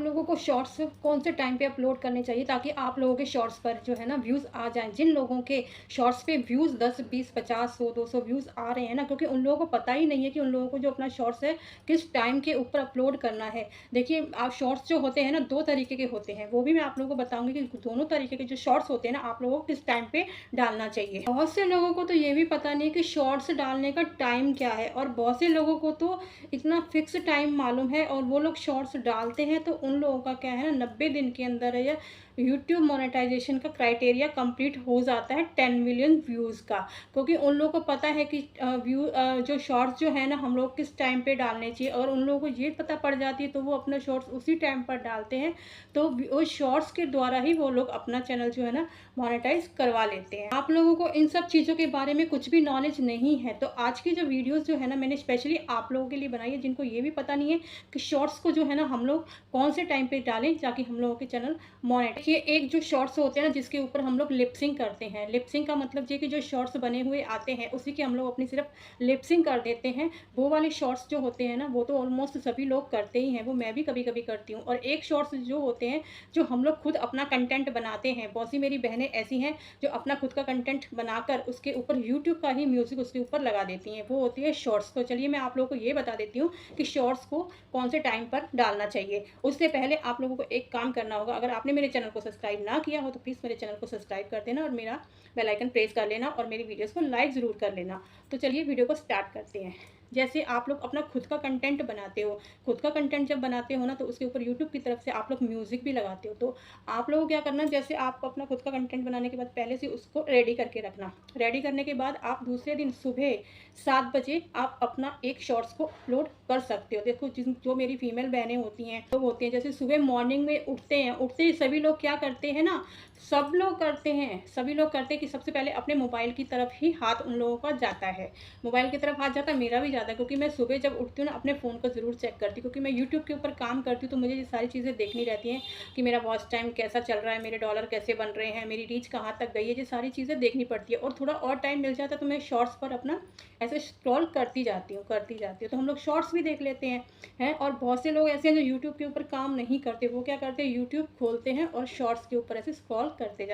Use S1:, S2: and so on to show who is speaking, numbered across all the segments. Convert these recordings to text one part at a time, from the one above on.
S1: लोगों को शॉर्ट्स कौन से टाइम पे अपलोड करने चाहिए ताकि आप लोगों के शॉर्ट्स पर जो है ना व्यूज़ आ जाएँ। जिन लोगों के शॉर्ट्स पे व्यूज़ 10, 20, 50, 100, 200 व्यूज़ आ रहे हैं ना, क्योंकि उन लोगों को पता ही नहीं है कि उन लोगों को जो अपना शॉर्ट्स है किस टाइम के ऊपर अपलोड करना है। देखिए शॉर्ट्स जो होते हैं ना 2 तरीके के होते हैं, वो भी मैं आप लोगों को बताऊँगी कि दोनों तरीके के जो शॉर्ट्स होते हैं ना आप लोगों को किस टाइम पे डालना चाहिए। बहुत से लोगों को तो ये भी पता नहीं है कि शॉर्ट्स डालने का टाइम क्या है, और बहुत से लोगों को तो इतना फिक्स टाइम मालूम है और वो लोग शॉर्ट्स डालते हैं तो उन लोगों का क्या है ना 90 दिन के अंदर या यूट्यूब मोनेटाइजेशन का क्राइटेरिया कंप्लीट हो जाता है 10 मिलियन व्यूज़ का, क्योंकि उन लोगों को पता है कि जो शॉर्ट्स जो है ना हम लोग किस टाइम पे डालने चाहिए, और उन लोगों को ये पता पड़ जाती है तो वो अपना शॉर्ट्स उसी टाइम पर डालते हैं। तो वो शॉर्ट्स के द्वारा ही वो लोग अपना चैनल जो है ना मोनेटाइज करवा लेते हैं। आप लोगों को इन सब चीज़ों के बारे में कुछ भी नॉलेज नहीं है, तो आज की जो वीडियोस जो है ना मैंने स्पेशली आप लोगों के लिए बनाई है जिनको ये भी पता नहीं है कि शॉर्ट्स को जो है ना हम लोग कौन से टाइम पे डालें ताकि हम लोगों के चैनल मोनेटाइज। देखिए एक जो शॉर्ट्स होते हैं ना जिसके ऊपर हम लोग लिपसिंग करते हैं, लिपसिंग का मतलब ये कि जो शॉर्ट्स बने हुए आते हैं उसी की हम लोग अपनी सिर्फ लिपसिंग कर देते हैं। वो वाले शॉर्ट्स जो होते हैं ना वो तो ऑलमोस्ट सभी लोग करते ही हैं, वो मैं भी कभी कभी करती हूँ। और एक शॉर्ट्स जो होते हैं जो हम लोग खुद अपना कंटेंट बनाते हैं, बहुत सी मेरी बहनें ऐसी हैं जो अपना खुद का कंटेंट बनाकर उसके ऊपर यूट्यूब का ही म्यूजिक उसके ऊपर लगा देती हैं, वो होती है शॉर्ट्स। तो चलिए मैं आप लोगों को ये बता देती हूँ कि शॉर्ट्स को कौन से टाइम पर डालना चाहिए। उससे पहले आप लोगों को एक काम करना होगा, अगर आपने मेरे चैनल को सब्सक्राइब ना किया हो तो प्लीज़ मेरे चैनल को सब्सक्राइब कर देना और मेरा बेल आइकन प्रेस कर लेना और मेरी वीडियोस को लाइक ज़रूर कर लेना। तो चलिए वीडियो को स्टार्ट करते हैं। जैसे आप लोग अपना खुद का कंटेंट बनाते हो, खुद का कंटेंट जब बनाते हो ना तो उसके ऊपर यूट्यूब की तरफ से आप लोग म्यूज़िक भी लगाते हो। तो आप लोगों को क्या करना, जैसे आप अपना खुद का कंटेंट बनाने के बाद पहले से उसको रेडी करके रखना। रेडी करने के बाद आप दूसरे दिन सुबह 7 बजे आप अपना एक शॉर्ट्स को अपलोड कर सकते हो। देखो जो मेरी फीमेल बहनें होती हैं, लोग होते हैं, जैसे सुबह मॉर्निंग में उठते हैं, उठते ही सभी लोग क्या करते हैं ना, सब लोग करते हैं, सभी लोग करते हैं कि सबसे पहले अपने मोबाइल की तरफ ही हाथ उन लोगों का जाता है। मोबाइल की तरफ हाथ जाता है, मेरा भी जाता है, क्योंकि मैं सुबह जब उठती हूँ ना अपने फ़ोन को ज़रूर चेक करती हूँ, क्योंकि मैं यूट्यूब के ऊपर काम करती हूँ तो मुझे ये सारी चीज़ें देखनी रहती हैं कि मेरा वॉच टाइम कैसा चल रहा है, मेरे डॉलर कैसे बन रहे हैं, मेरी रीच कहाँ तक गई है, ये सारी चीज़ें देखनी पड़ती है। और थोड़ा और टाइम मिल जाता है तो मैं शॉर्ट्स पर अपना ऐसे स्क्रॉल करती जाती हूँ, तो हम लोग शॉर्ट्स भी देख लेते हैं। और बहुत से लोग ऐसे हैं जो यूट्यूब के ऊपर काम नहीं करते, वो क्या करते हैं, यूट्यूब खोलते हैं और शॉर्ट्स के ऊपर ऐसे स्क्रॉल करते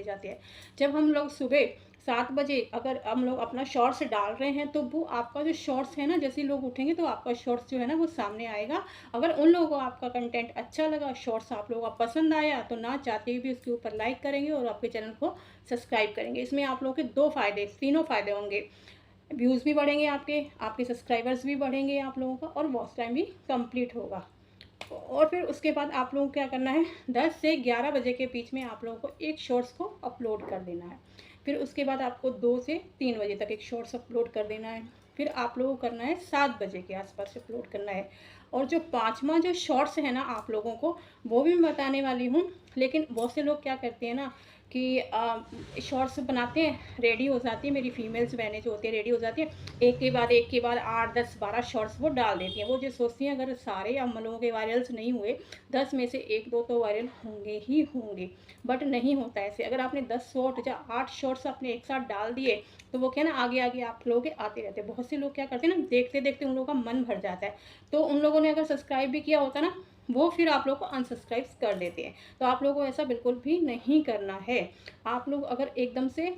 S1: जाते हैं। जब हम लोग सुबह 7 बजे अगर हम लोग अपना शॉर्ट्स डाल रहे हैं तो वो आपका जो शॉर्ट्स है ना, जैसे लोग उठेंगे तो आपका शॉर्ट्स जो है ना वो सामने आएगा। अगर उन लोगों को आपका कंटेंट अच्छा लगा, शॉर्ट्स आप लोगों को पसंद आया, तो ना चाहते हुए भी उसके ऊपर लाइक करेंगे और आपके चैनल को सब्सक्राइब करेंगे। इसमें आप लोगों के तीनों फ़ायदे होंगे। व्यूज़ भी बढ़ेंगे आपके सब्सक्राइबर्स भी बढ़ेंगे आप लोगों का, और वॉच टाइम भी कंप्लीट होगा। और फिर उसके बाद आप लोगों को क्या करना है, 10 से 11 बजे के बीच में आप लोगों को एक शॉर्ट्स को अपलोड कर देना है। फिर उसके बाद आपको 2 से 3 बजे तक एक शॉर्ट्स अपलोड कर देना है। फिर आप लोगों को करना है 7 बजे के आसपास अपलोड करना है। और जो 5वां जो शॉर्ट्स है ना आप लोगों को, वो भी मैं बताने वाली हूँ। लेकिन बहुत से लोग क्या करते हैं ना कि शॉर्ट्स बनाते हैं, रेडी हो जाती है मेरी फीमेल्स बहनें जो होती हैं, रेडी हो जाती हैं, एक के बाद 8, 10, 12 शॉर्ट्स वो डाल देती हैं। वो जो सोचती हैं अगर सारे हम लोगों के वायरल्स नहीं हुए, 10 में से 1-2 तो वायरल होंगे ही होंगे, बट नहीं होता ऐसे। अगर आपने 10 शॉर्ट या 8 शॉर्ट्स आपने एक साथ डाल दिए तो वो क्या ना आगे आगे आप लोगों के आते रहते हैं। बहुत से लोग क्या करते हैं ना, देखते देखते उन लोगों का मन भर जाता है, तो उन लोगों ने अगर सब्सक्राइब भी किया होता ना, वो फिर आप लोग को अनसब्सक्राइब कर देते हैं। तो आप लोगों को ऐसा बिल्कुल भी नहीं करना है। आप लोग अगर एकदम से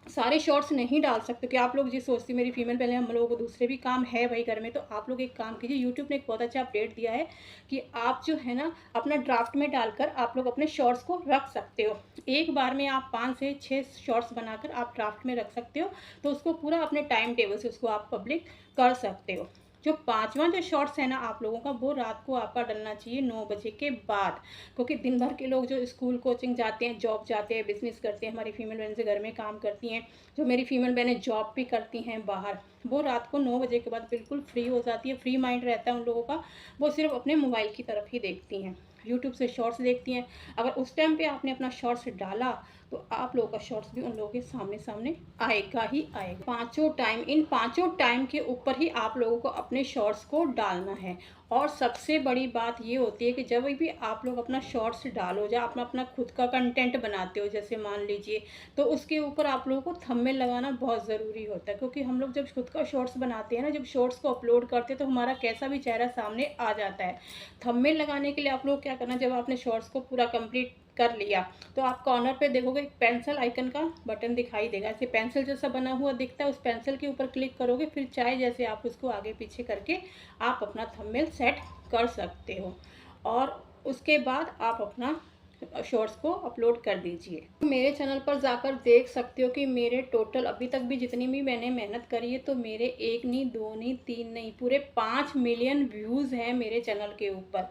S1: सारे शॉर्ट्स नहीं डाल सकते, कि आप लोग ये सोचती मेरी फीमेल पहले हम लोगों को दूसरे भी काम है भाई घर में, तो आप लोग एक काम कीजिए, यूट्यूब ने एक बहुत अच्छा अपडेट दिया है कि आप जो है ना अपना ड्राफ्ट में डालकर आप लोग अपने शॉर्ट्स को रख सकते हो। एक बार में आप 5 से 6 शॉर्ट्स बनाकर आप ड्राफ्ट में रख सकते हो, तो उसको पूरा अपने टाइम टेबल से उसको आप पब्लिक कर सकते हो। जो 5वां जो शॉर्ट्स है ना आप लोगों का, वो रात को आपका डलना चाहिए 9 बजे के बाद, क्योंकि दिन भर के लोग जो स्कूल कोचिंग जाते हैं, जॉब जाते हैं, बिजनेस करते हैं, हमारी फीमेल बहन से घर में काम करती हैं, जो मेरी फीमेल बहनें जॉब भी करती हैं बाहर, वो रात को 9 बजे के बाद बिल्कुल फ्री हो जाती है, फ्री माइंड रहता है उन लोगों का। वो सिर्फ अपने मोबाइल की तरफ ही देखती हैं, यूट्यूब से शॉर्ट्स देखती हैं। अगर उस टाइम पे आपने अपना शॉर्ट्स डाला तो आप लोगों का शॉर्ट्स भी उन लोगों के सामने सामने आएगा ही आएगा। इन पांचों टाइम के ऊपर ही आप लोगों को अपने शॉर्ट्स को डालना है। और सबसे बड़ी बात ये होती है कि जब भी आप लोग अपना शॉर्ट्स डालो या अपना अपना खुद का कंटेंट बनाते हो, जैसे मान लीजिए, तो उसके ऊपर आप लोगों को थंबनेल लगाना बहुत ज़रूरी होता है, क्योंकि हम लोग जब खुद का शॉर्ट्स बनाते हैं ना, जब शॉर्ट्स को अपलोड करते हैं तो हमारा कैसा भी चेहरा सामने आ जाता है। थंबनेल लगाने के लिए आप लोग क्या करना, जब आपने शॉर्ट्स को पूरा कंप्लीट कर लिया तो आप कॉर्नर पे देखोगे एक पेंसिल आइकन का बटन दिखाई देगा, ऐसे पेंसिल जैसा बना हुआ दिखता है, उस पेंसिल के ऊपर क्लिक करोगे, फिर चाहे जैसे आप उसको आगे पीछे करके आप अपना थंबनेल सेट कर सकते हो। और उसके बाद आप अपना शॉर्ट्स को अपलोड कर दीजिए। मेरे चैनल पर जाकर देख सकते हो कि मेरे टोटल अभी तक भी जितनी भी मैंने मेहनत करी है, तो मेरे 1 नहीं 2 नहीं 3 नहीं पूरे 5 मिलियन व्यूज़ हैं मेरे चैनल के ऊपर।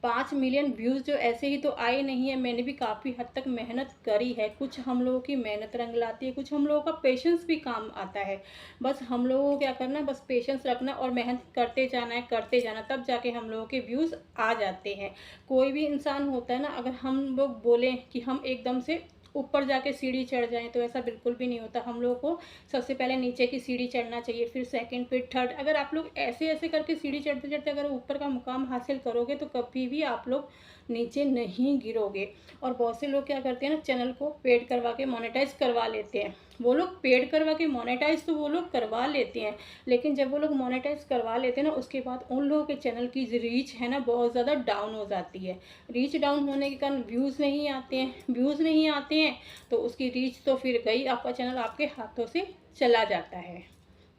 S1: 5 मिलियन व्यूज़ जो ऐसे ही तो आए नहीं है, मैंने भी काफ़ी हद तक मेहनत करी है। कुछ हम लोगों की मेहनत रंग लाती है, कुछ हम लोगों का पेशेंस भी काम आता है। बस हम लोगों को क्या करना है, बस पेशेंस रखना और मेहनत करते जाना है, करते जाना, तब जाके हम लोगों के व्यूज़ आ जाते हैं। कोई भी इंसान होता है ना, अगर हम लोग बोलें कि हम एकदम से ऊपर जाके सीढ़ी चढ़ जाएं, तो ऐसा बिल्कुल भी नहीं होता। हम लोगों को सबसे पहले नीचे की सीढ़ी चढ़ना चाहिए, फिर सेकंड, फिर थर्ड। अगर आप लोग ऐसे ऐसे करके सीढ़ी चढ़ते चढ़ते अगर ऊपर का मुकाम हासिल करोगे तो कभी भी आप लोग नीचे नहीं गिरोगे। और बहुत से लोग क्या करते हैं ना, चैनल को पेड करवा के मोनेटाइज करवा लेते हैं। वो लोग पेड करवा के मोनेटाइज तो वो लोग करवा लेते हैं, लेकिन जब वो लोग मोनेटाइज करवा लेते हैं ना, उसके बाद उन लोगों के चैनल की रीच है ना बहुत ज़्यादा डाउन हो जाती है। रीच डाउन होने के कारण व्यूज़ नहीं आते हैं, व्यूज़ नहीं आते हैं तो उसकी रीच तो फिर गई, आपका चैनल आपके हाथों से चला जाता है।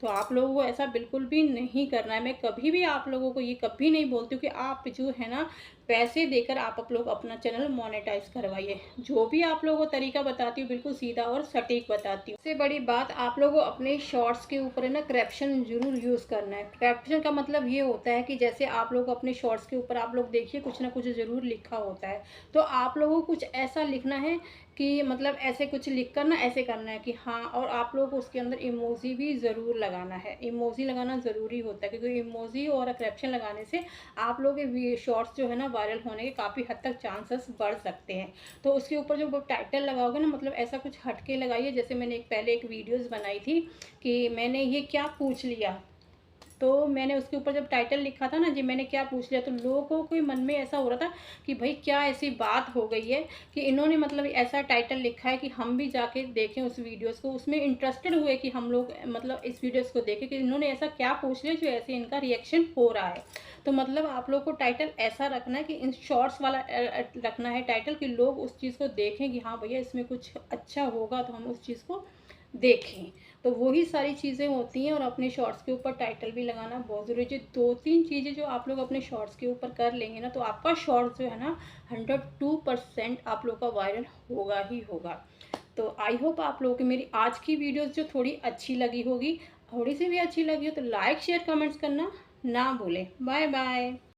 S1: तो आप लोगों को ऐसा बिल्कुल भी नहीं करना है। मैं कभी भी आप लोगों को ये कभी नहीं बोलती हूँ कि आप जो है ना पैसे देकर आप लोग अपना चैनल मोनेटाइज करवाइए। जो भी आप लोगों को तरीका बताती हूँ बिल्कुल सीधा और सटीक बताती हूँ। सबसे बड़ी बात, आप लोगों को अपने शॉर्ट्स के ऊपर है ना कैप्शन जरूर यूज़ करना है। कैप्शन का मतलब ये होता है कि जैसे आप लोग अपने शॉर्ट्स के ऊपर आप लोग देखिए कुछ ना कुछ ज़रूर लिखा होता है, तो आप लोगों को कुछ ऐसा लिखना है कि मतलब ऐसे कुछ लिख कर ना ऐसे करना है कि हाँ, और आप लोग को उसके अंदर इमोजी भी ज़रूर लगाना है। इमोजी लगाना ज़रूरी होता है, क्योंकि इमोजी और कैप्शन लगाने से आप लोग के शॉर्ट्स जो है ना वायरल होने के काफ़ी हद तक चांसेस बढ़ सकते हैं। तो उसके ऊपर जो टाइटल लगाओगे ना, मतलब ऐसा कुछ हटके लगाइए। जैसे मैंने पहले एक वीडियोज़ बनाई थी कि मैंने ये क्या पूछ लिया, तो मैंने उसके ऊपर जब टाइटल लिखा था ना जी मैंने क्या पूछ लिया, तो लोगों के मन में ऐसा हो रहा था कि भाई क्या ऐसी बात हो गई है कि इन्होंने मतलब ऐसा टाइटल लिखा है कि हम भी जाके देखें उस वीडियोस को। उसमें इंटरेस्टेड हुए कि हम लोग मतलब इस वीडियोस को देखें कि इन्होंने ऐसा क्या पूछ लिया जो ऐसे इनका रिएक्शन हो रहा है। तो मतलब आप लोग को टाइटल ऐसा रखना है कि इन शॉर्ट्स वाला रखना है टाइटल, कि लोग उस चीज़ को देखें कि हाँ भैया इसमें कुछ अच्छा होगा तो हम उस चीज़ को देखें। तो वही सारी चीज़ें होती हैं। और अपने शॉर्ट्स के ऊपर टाइटल भी लगाना बहुत ज़रूरी है। 2-3 चीज़ें जो आप लोग अपने शॉर्ट्स के ऊपर कर लेंगे ना, तो आपका शॉर्ट्स जो है ना 102% आप लोग का वायरल होगा ही होगा। तो आई होप आप लोगों की मेरी आज की वीडियोस जो थोड़ी अच्छी लगी होगी, थोड़ी सी भी अच्छी लगी हो तो लाइक शेयर कमेंट्स करना ना भूलें। Bye bye.